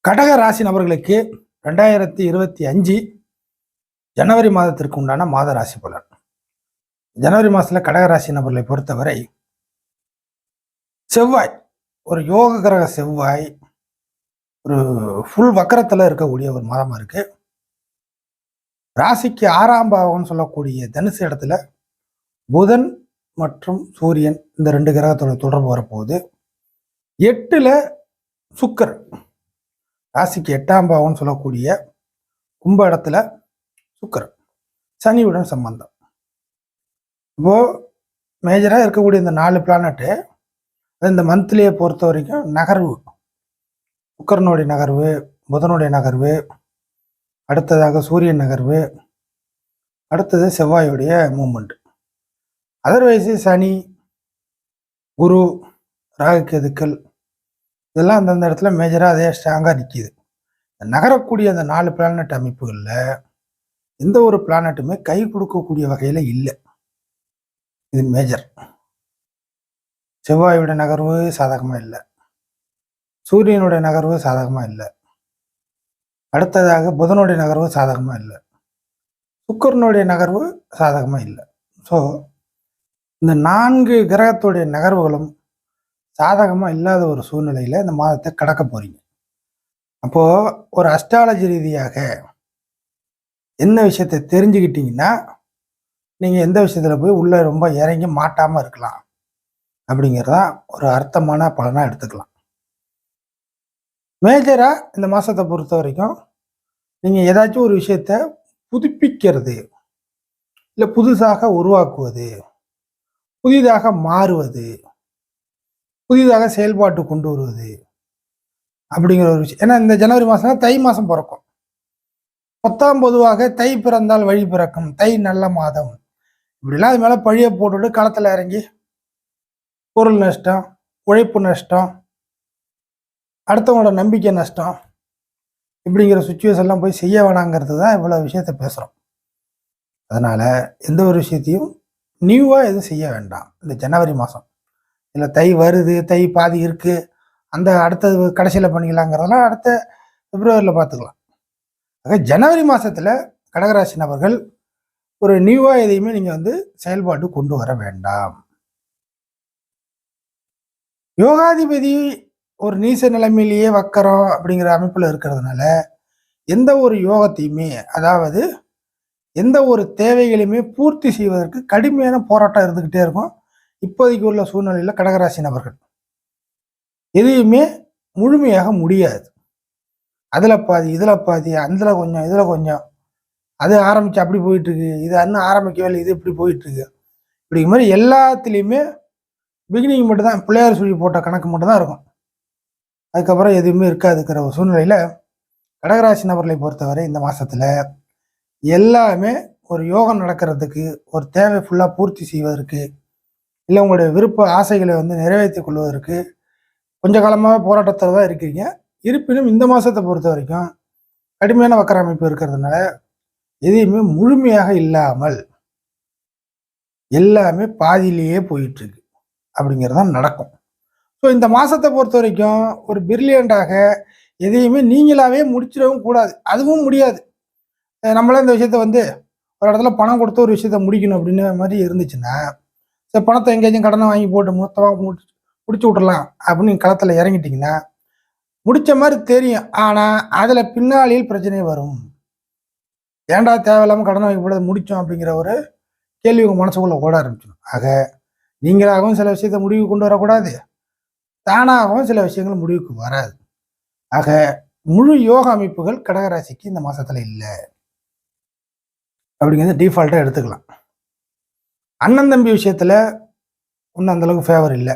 கடக ராசி நபர்களுக்கு 2025 ஜனவரி மாதத்திற்கு உண்டான மாத ராசி பலன். ஜனவரி மாதத்தில் கடக ராசி நபர்களை பொறுத்தவரை செவ்வாய், ஒரு யோக கிரக செவ்வாய் ஒரு ஃபுல் வக்கரத்தில் இருக்கக்கூடிய ஒரு மாதமாக இருக்கு. ராசிக்கு 6ஆம் பாவம்னு சொல்லக்கூடிய தனுசு இடத்துல புதன் மற்றும் சூரியன் இந்த 2 கிரகத்தோட தொடர்பு வரப்போகுது. 8ல் சுக்கிரன், ராசிக்கு 8ஆம் பாவம்னு சொல்லக்கூடிய கும்ப இடத்துல சுக்கிரன், சனியுடன் சம்பந்தம். இப்போ மேஜராக இருக்கக்கூடிய இந்த 4 பிளானட்டு இந்த மந்த்லியை பொறுத்த வரைக்கும் நகர்வு, சுக்கிரனுடைய நகர்வு, புதனுடைய நகர்வு, அடுத்ததாக சூரியன் நகர்வு, அடுத்தது செவ்வாயுடைய மூமெண்ட். அதர்வைஸு சனி, குரு, ராகு கேதுக்கள் இதெல்லாம் அந்தந்த இடத்துல மேஜராக அதே ஸ்ட்ராங்காக நிற்கிது. நகரக்கூடிய அந்த 4 பிளானட் அமைப்புகளில் எந்த ஒரு பிளானட்டுமே கை கொடுக்கக்கூடிய வகையில் இல்லை. இது மேஜர். செவ்வாயோட நகர்வு சாதகமாக இல்லை, சூரியனுடைய நகர்வு சாதகமாக இல்லை, அடுத்ததாக புதனுடைய நகர்வு சாதகமாக இல்லை, சுக்கிரனுடைய நகர்வு சாதகமாக இல்லை. ஸோ இந்த 4 கிரகத்துடைய நகர்வுகளும் சாதகமாக இல்லாத ஒரு சூழ்நிலையில் இந்த மாதத்தை கடக்க போகிறீங்க. அப்போது ஒரு அஸ்ட்ராலஜி ரீதியாக என்ன விஷயத்தை தெரிஞ்சுக்கிட்டீங்கன்னா நீங்கள் எந்த விஷயத்தில் போய் உள்ளே ரொம்ப இறங்கி மாட்டாமல் இருக்கலாம் அப்படிங்கிறதான் ஒரு அர்த்தமான பலனாக எடுத்துக்கலாம். மேஜராக இந்த மாதத்தை பொறுத்த வரைக்கும் நீங்கள் ஏதாச்சும் ஒரு விஷயத்தை புதுப்பிக்கிறது, இல்லை புதுசாக உருவாக்குவது, புதிதாக மாறுவது, புதிதாக செயல்பாட்டு கொண்டு வருவது அப்படிங்கிற ஒரு விஷயம். ஏன்னா இந்த ஜனவரி மாதம் தை மாதம் பிறக்கும். பொதுவாக தை பிறந்தால் வழி பிறக்கும், தை நல்ல மாதம் இப்படிலாம் அது மேலே பழிய போட்டுட்டு களத்தில் இறங்கி பொருள் நஷ்டம், உழைப்பு நஷ்டம், அடுத்தவங்களோட நம்பிக்கை நஷ்டம் இப்படிங்கிற சுச்சுவேஷன்லாம் போய் செய்ய வேணாங்கிறது தான் இவ்வளோ விஷயத்த பேசுகிறோம். அதனால் எந்த ஒரு விஷயத்தையும் நியூவாக எதுவும் செய்ய வேண்டாம் இந்த ஜனவரி மாதம். இல்லை தை வருது, தை பாதி இருக்குது, அந்த அடுத்தது கடைசியில் பண்ணிக்கலாங்கிறதெல்லாம் அடுத்த பிப்ரவரியில் பார்த்துக்கலாம். ஆக ஜனவரி மாதத்தில் கடகராசி நபர்கள் ஒரு நியூவாக எதையுமே நீங்கள் செயல்பாட்டு கொண்டு வர வேண்டாம். யோகாதிபதி ஒரு நீச நிலைமையிலேயே வக்கரம் அப்படிங்கிற அமைப்பில் இருக்கிறதுனால எந்த ஒரு யோகத்தையுமே, அதாவது எந்த ஒரு தேவைகளையுமே பூர்த்தி செய்வதற்கு கடுமையான போராட்டம் இருந்துக்கிட்டே இருக்கும். இப்போதைக்கு உள்ள சூழ்நிலையில் கடகராசி நபர்கள் எதையுமே முழுமையாக முடியாது. அதில் பாதி, இதில் பாதி, அதில் கொஞ்சம், இதில் கொஞ்சம், அது ஆரம்பித்து அப்படி போயிட்டுருக்கு, இது இன்னும் ஆரம்பிக்கவே இல்லை, இது இப்படி போயிட்டுருக்கு, இப்படிங்கிற மாதிரி எல்லாத்துலேயுமே பிகினிங் மட்டும்தான், பிள்ளையார் சொல்லி போட்ட கணக்கு மட்டும்தான் இருக்கும். அதுக்கப்புறம் எதுவுமே இருக்காதுங்கிற ஒரு சூழ்நிலையில் கடகராசி நபர்களை பொறுத்தவரை இந்த மாதத்தில் எல்லாமே ஒரு யோகம் நடக்கிறதுக்கு, ஒரு தேவை ஃபுல்லாக பூர்த்தி செய்வதற்கு, இல்லை உங்களுடைய விருப்ப ஆசைகளை நிறைவேற்றி கொள்வதற்கு கொஞ்ச காலமாக போராட்டத்தில் தான் இருக்கிறீங்க. இருப்பினும் இந்த மாதத்தை பொறுத்த வரைக்கும் கடுமையான வக்கர அமைப்பு இருக்கிறதுனால எதையுமே முழுமையாக இல்லாமல் எல்லாமே பாதியிலேயே போயிட்டுருக்கு அப்படிங்கிறதான் நடக்கும். ஸோ இந்த மாதத்தை பொறுத்த வரைக்கும் ஒரு பிரில்லியண்டாக எதையுமே நீங்களாகவே முடிச்சிடவும் கூடாது, அதுவும் முடியாது. நம்மளே இந்த விஷயத்த ஒரு இடத்துல பணம் கொடுத்து ஒரு விஷயத்த முடிக்கணும் அப்படின்னு மாதிரி இருந்துச்சுன்னா, சரி பணத்தை எங்கேயாச்சும் கடனை வாங்கி போட்டு மொத்தமாக முடிச்சு விட்றலாம் அப்படின்னு களத்தில் இறங்கிட்டிங்கன்னா முடித்த மாதிரி தெரியும். ஆனால் அதில் பின்னாளில் பிரச்சனை வரும். ஏன்டா தேவையில்லாமல் கடனை வாங்கி போட்டு முடித்தோம் அப்படிங்கிற ஒரு கேள்வி உங்கள் மனசுக்குள்ளே ஓட ஆரம்பிச்சிடும். ஆக நீங்களாகவும் சில விஷயத்தை முடிவு கொண்டு வரக்கூடாது, தானாகவும் சில விஷயங்கள் முடிவுக்கு வராது. ஆக முழு யோக அமைப்புகள் கடகராசிக்கு இந்த மாதத்தில் இல்லை அப்படிங்கிறத டிஃபால்ட்டாக எடுத்துக்கலாம். அண்ணன் தம்பி விஷயத்தில் ஒன்றும் அந்தளவுக்கு ஃபேவர் இல்லை.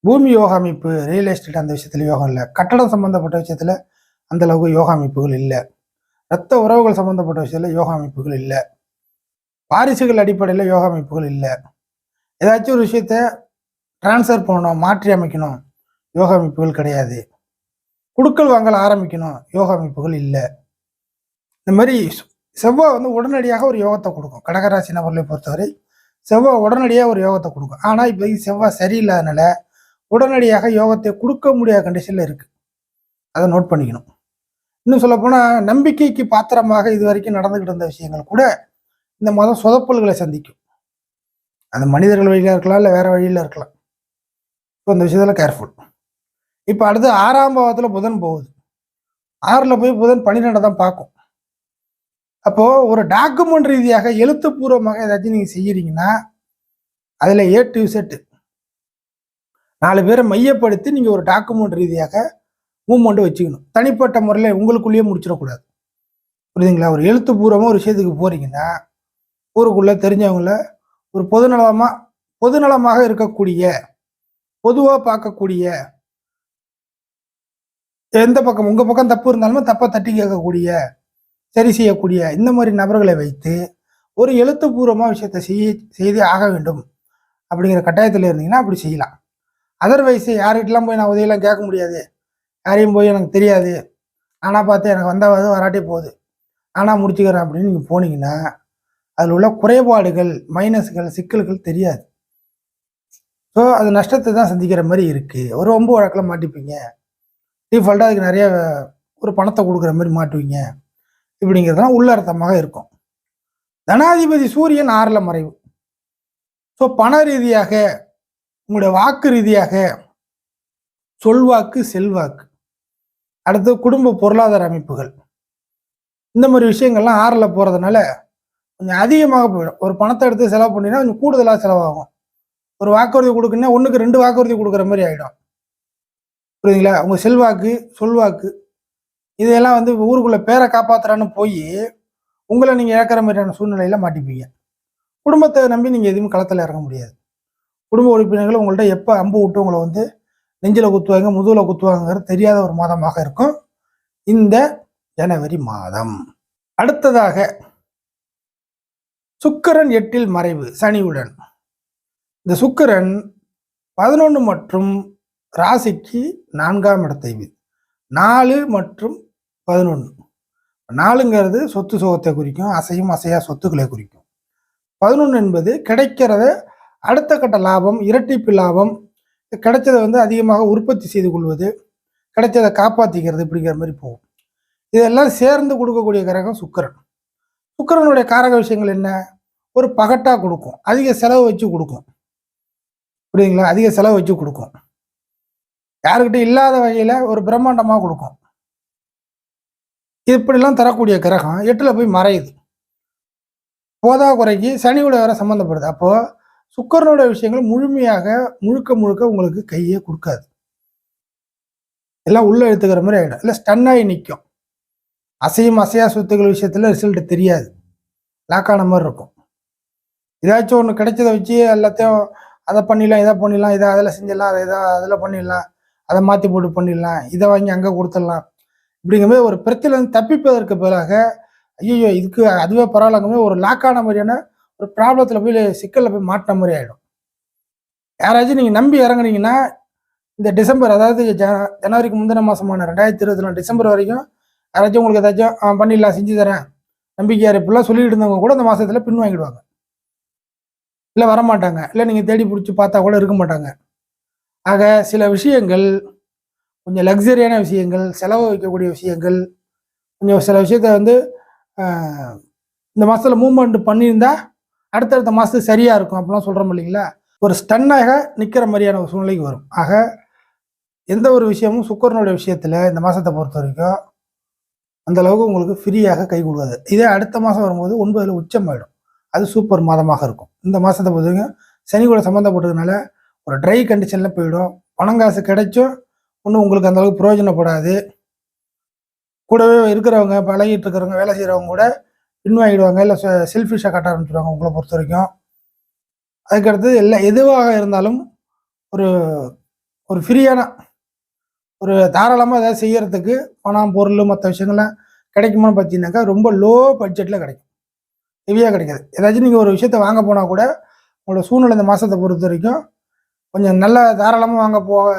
பூமி யோகா அமைப்பு, ரியல் எஸ்டேட் அந்த விஷயத்தில் யோகம் இல்லை. கட்டடம் சம்மந்தப்பட்ட விஷயத்தில் அந்தளவுக்கு யோகா அமைப்புகள் இல்லை. இரத்த உறவுகள் சம்மந்தப்பட்ட விஷயத்தில் யோகா அமைப்புகள் இல்லை. வாரிசுகள் அடிப்படையில் யோகா அமைப்புகள் இல்லை. ஏதாச்சும் ஒரு விஷயத்த டிரான்ஸ்ஃபர் பண்ணணும், மாற்றி அமைக்கணும், யோகா அமைப்புகள் கிடையாது. குடுக்கல் வாங்கல் ஆரம்பிக்கணும், யோகா அமைப்புகள் இல்லை. இந்த மாதிரி செவ்வாய் உடனடியாக ஒரு யோகத்தை கொடுக்கும். கடகராசி நபர்களை பொறுத்தவரை செவ்வாய் உடனடியாக ஒரு யோகத்தை கொடுக்கும். ஆனால் இப்போ செவ்வாய் சரியில்லாதனால உடனடியாக யோகத்தை கொடுக்க முடியாத கண்டிஷனில் இருக்குது. அதை நோட் பண்ணிக்கணும். இன்னும் சொல்லப்போனால் நம்பிக்கைக்கு பாத்திரமாக இது வரைக்கும் நடந்துகிட்டு இருந்த விஷயங்கள் கூட இந்த மாதம் சொதப்பல்களை சந்திக்கும். அது மனிதர்கள் வழியில் இருக்கலாம், இல்லை வேற வழியில் இருக்கலாம். இப்போ இந்த விஷயத்தில் கேர்ஃபுல். இப்போ அடுத்து 6ஆம் பாவத்தில் புதன் போகுது. 6ல் போய் புதன் 12 தான் பார்க்கும். அப்போது ஒரு டாக்குமெண்ட் ரீதியாக எழுத்துப்பூர்வமாக ஏதாச்சும் நீங்கள் செய்கிறீங்கன்னா அதில் ஏ டு செட்டு 4 பேரை மையப்படுத்தி நீங்கள் ஒரு டாக்குமெண்ட் ரீதியாக மூவ்மெண்ட்டு வச்சுக்கணும். தனிப்பட்ட முறையில் உங்களுக்குள்ளேயே முடிச்சிடக்கூடாது. புரியுதுங்களா? ஒரு எழுத்துப்பூர்வமாக ஒரு விஷயத்துக்கு போகிறீங்கன்னா ஊருக்குள்ளே தெரிஞ்சவங்கள ஒரு பொதுநலமாக இருக்கக்கூடிய, பொதுவாக பார்க்கக்கூடிய, எந்த பக்கம் உங்கள் பக்கம் தப்பு இருந்தாலுமே தப்பை தட்டி கேட்கக்கூடிய, சரி செய்யக்கூடிய இந்த மாதிரி நபர்களை வைத்து ஒரு எழுத்துப்பூர்வமாக விஷயத்தை செய்தே ஆக வேண்டும் அப்படிங்கிற கட்டாயத்தில் இருந்தீங்கன்னா அப்படி செய்யலாம். அதர்வைஸ் யார்கிட்டலாம் போய் நான் உதவியெல்லாம் கேட்க முடியாது, யாரையும் போய் எனக்கு தெரியாது, ஆனால் பார்த்து எனக்கு வந்தாவது வராட்டே போகுது, ஆனால் முடிச்சுக்கிறேன் அப்படின்னு நீங்கள் போனீங்கன்னா அதில் உள்ள குறைபாடுகள், மைனஸ்கள், சிக்கல்கள் தெரியாது. ஸோ அது நஷ்டத்தை தான் சந்திக்கிற மாதிரி இருக்குது. ஒரு வம்பு வழக்கில் மாட்டிப்பீங்க. டிஃபால்ட்டாக அதுக்கு நிறைய ஒரு பணத்தை கொடுக்குற மாதிரி மாட்டுவீங்க. இப்படிங்கிறதுலாம் உள்ளர்த்தமாக இருக்கும். தனாதிபதி சூரியன் 6ல் மறைவு. ஸோ பண ரீதியாக, உங்களுடைய வாக்கு ரீதியாக, சொல்வாக்கு, செல்வாக்கு, அடுத்து குடும்ப பொருளாதார அமைப்புகள், இந்த மாதிரி விஷயங்கள்லாம் 6ல் போகிறதுனால கொஞ்சம் அதிகமாக போயிடும். ஒரு பணத்தை எடுத்து செலவு பண்ணினா கொஞ்சம் கூடுதலாக செலவாகும். ஒரு வாக்குறுதி கொடுக்குன்னா 1க்கு 2 வாக்குறுதி கொடுக்குற மாதிரி ஆகிடும். புரியுதுங்களா? உங்கள் செல்வாக்கு, சொல்வாக்கு இதையெல்லாம் வந்து ஊருக்குள்ளே பேரை காப்பாற்றுறான்னு போய் உங்களை நீங்கள் இழக்கிற மாதிரியான சூழ்நிலையில் மாட்டிப்பீங்க. குடும்பத்தை நம்பி நீங்கள் எதுவும் களத்தில் இறங்க முடியாது. குடும்ப உறுப்பினர்கள் உங்கள்கிட்ட எப்போ அம்பு விட்டு உங்களை வந்து நெஞ்சில் குத்துவாங்க, முதுகில் குத்துவாங்கிறது தெரியாத ஒரு மாதமாக இருக்கும் இந்த ஜனவரி மாதம். அடுத்ததாக சுக்கிரன் 8ல் மறைவு சனியுடன். இந்த சுக்கிரன் 11 மற்றும் ராசிக்கு 4ஆம் இடத்தை 4 மற்றும் 11. 4ங்கிறது சொத்து சுகத்தை குறிக்கும், அசையும் அசையா சொத்துக்களை குறிக்கும். 11 என்பது கிடைக்கிறத அடுத்த கட்ட லாபம், இரட்டிப்பு லாபம், கிடைச்சதை வந்து அதிகமாக உற்பத்தி செய்து கொள்வது, கிடைச்சதை காப்பாற்றிக்கிறது, இப்படிங்கிற மாதிரி போகும். இதெல்லாம் சேர்ந்து கொடுக்கக்கூடிய கிரகம் சுக்கிரன். சுக்கிரனுடைய காரக விஷயங்கள் என்ன? ஒரு பகட்டாக கொடுக்கும், அதிக செலவு வச்சு கொடுக்கும். புரியுதுங்களா? அதிக செலவு வச்சு கொடுக்கும். யாருக்கிட்ட இல்லாத வகையில் ஒரு பிரம்மாண்டமாக கொடுக்கும். இப்படிலாம் தரக்கூடிய கிரகம் 8ல் போய் மறையுது. போதா குறைக்கு சனியோட வேற சம்மந்தப்படுது. அப்போது சுக்கிரனுடைய விஷயங்கள் முழுக்க உங்களுக்கு கையே கொடுக்காது. எல்லாம் உள்ள எடுத்துக்கிற மாதிரி ஆகிடும். இல்லை ஸ்டன்னாகி நிற்கும். அசையும் அசையா சொத்துக்கள் விஷயத்தில் ரிசல்ட் தெரியாது, லாக்கான மாதிரி இருக்கும். ஏதாச்சும் ஒன்று கிடைச்சதை வச்சு எல்லாத்தையும் அதை பண்ணிடலாம், இதை பண்ணிடலாம், இதை அதில் செஞ்சிடலாம், அதை அதில் பண்ணிடலாம், அதை மாற்றி போட்டு பண்ணிடலாம், இதை வாங்கி அங்கே கொடுத்துடலாம், இப்படிங்கிற மாதிரி ஒரு பிரச்சனையிலேருந்து தப்பிப்பதற்கு பதிலாக ஐயோ இதுக்கு அதுவே பரவாயில்லங்க ஒரு லாக்கான மாதிரியான ஒரு ப்ராப்ளத்தில் போய் சிக்கலில் போய் மாட்டின மாதிரி ஆகிடும். யாராச்சும் நீங்கள் நம்பி இறங்குனீங்கன்னா இந்த டிசம்பர், அதாவது ஜனவரிக்கு முந்தின மாதமான 2024 டிசம்பர் வரைக்கும் யாராச்சும் உங்களுக்கு ஏதாச்சும் பண்ணிடலாம், செஞ்சு தரேன், நம்பிக்கையார் இப்படிலாம் சொல்லிட்டு இருந்தவங்க கூட இந்த மாதத்தில் பின் வாங்கிடுவாங்க. இல்லை வரமாட்டாங்க, இல்லை நீங்கள் தேடி பிடிச்சி பார்த்தா கூட இருக்க மாட்டாங்க. ஆக சில விஷயங்கள், கொஞ்சம் லக்ஸரியான விஷயங்கள், செலவு வைக்கக்கூடிய விஷயங்கள், கொஞ்சம் சில விஷயத்த வந்து இந்த மாதத்தில் மூவ்மெண்ட் பண்ணியிருந்தா அடுத்தடுத்த மாதத்துக்கு சரியாக இருக்கும் அப்படிலாம் சொல்கிறோம் இல்லைங்களா? ஒரு ஸ்டன்னாக நிற்கிற மாதிரியான ஒரு சூழ்நிலைக்கு வரும். ஆக எந்த ஒரு விஷயமும் சுக்கிரனுடைய விஷயத்தில் இந்த மாதத்தை பொறுத்த வரைக்கும் அந்த அளவுக்கு உங்களுக்கு ஃப்ரீயாக கை கொடுக்காது. இதே அடுத்த மாதம் வரும்போது 9ல் உச்சமாயிடும். அது சூப்பர் மாதமாக இருக்கும். இந்த மாதத்தை பொறுத்த வரைக்கும் சனி கூட சம்மந்தப்பட்டதுனால ஒரு ட்ரை கண்டிஷனில் போயிடும். பணங்காசு கிடைச்சும் ஒன்றும் உங்களுக்கு அந்த அளவுக்கு பிரயோஜனப்படாது. கூடவே இருக்கிறவங்க, பழகிட்டு இருக்கிறவங்க, வேலை செய்கிறவங்க கூட பின்வாங்கிடுவாங்க, இல்லை செல்ஃபிஷாக காட்ட ஆரம்பிச்சிடுவாங்க உங்களை பொறுத்த வரைக்கும். அதுக்கடுத்தது எதுவாக இருந்தாலும் ஒரு ஒரு ஃப்ரீயான ஒரு தாராளமாக ஏதாவது செய்யறதுக்கு பணம், பொருள், மற்ற விஷயங்கள்லாம் கிடைக்குமான்னு பார்த்தீங்கன்னாக்கா ரொம்ப லோ பட்ஜெட்டில் கிடைக்கும், ஹெவியாக கிடைக்காது. ஏதாச்சும் நீங்கள் ஒரு விஷயத்த வாங்க போனால் கூட உங்களோட சூழ்நிலை இந்த மாதத்தை பொறுத்த வரைக்கும் கொஞ்சம் நல்லா தாராளமாக வாங்க போக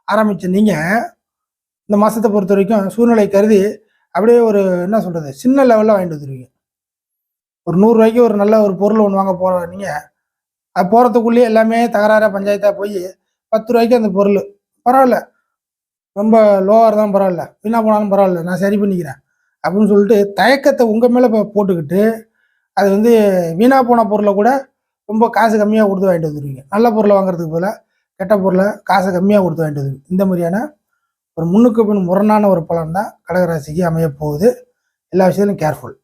ஆரம்பிச்சு நீங்கள் இந்த மாதத்தை பொறுத்த வரைக்கும் சூழ்நிலை கருதி அப்படியே ஒரு என்ன சொல்கிறது சின்ன லெவலில் வாங்கிட்டு வந்துடுவீங்க. ஒரு 100 ரூபாய்க்கு ஒரு நல்ல ஒரு பொருள் ஒன்று வாங்க போகிற நீங்கள் அது போகிறதுக்குள்ளேயே எல்லாமே தகராறாக பஞ்சாயத்தாக போய் 10 ரூபாய்க்கு அந்த பொருள் பரவாயில்ல, ரொம்ப லோவாக இருந்தாலும் பரவாயில்ல, வீணாக போனாலும் பரவாயில்ல, நான் சரி பண்ணிக்கிறேன் அப்படின்னு சொல்லிட்டு தயக்கத்தை உங்கள் மேலே போட்டுக்கிட்டு அது வந்து வீணாக போன பொருளை கூட ரொம்ப காசு கம்மியாக கொடுத்து வாங்கிட்டு வந்துடுவீங்க. நல்ல பொருளை வாங்குறதுக்கு போல் கெட்ட பொருளை காசை கம்மியாக கொடுத்து வாங்கிட்டு வந்துடுவீங்க. இந்த மாதிரியான ஒரு முன்னுக்கு பின் முரணான ஒரு பலன் தான் கடகராசிக்கு அமைய போகுது. எல்லா விஷயத்திலும் கேர்ஃபுல்.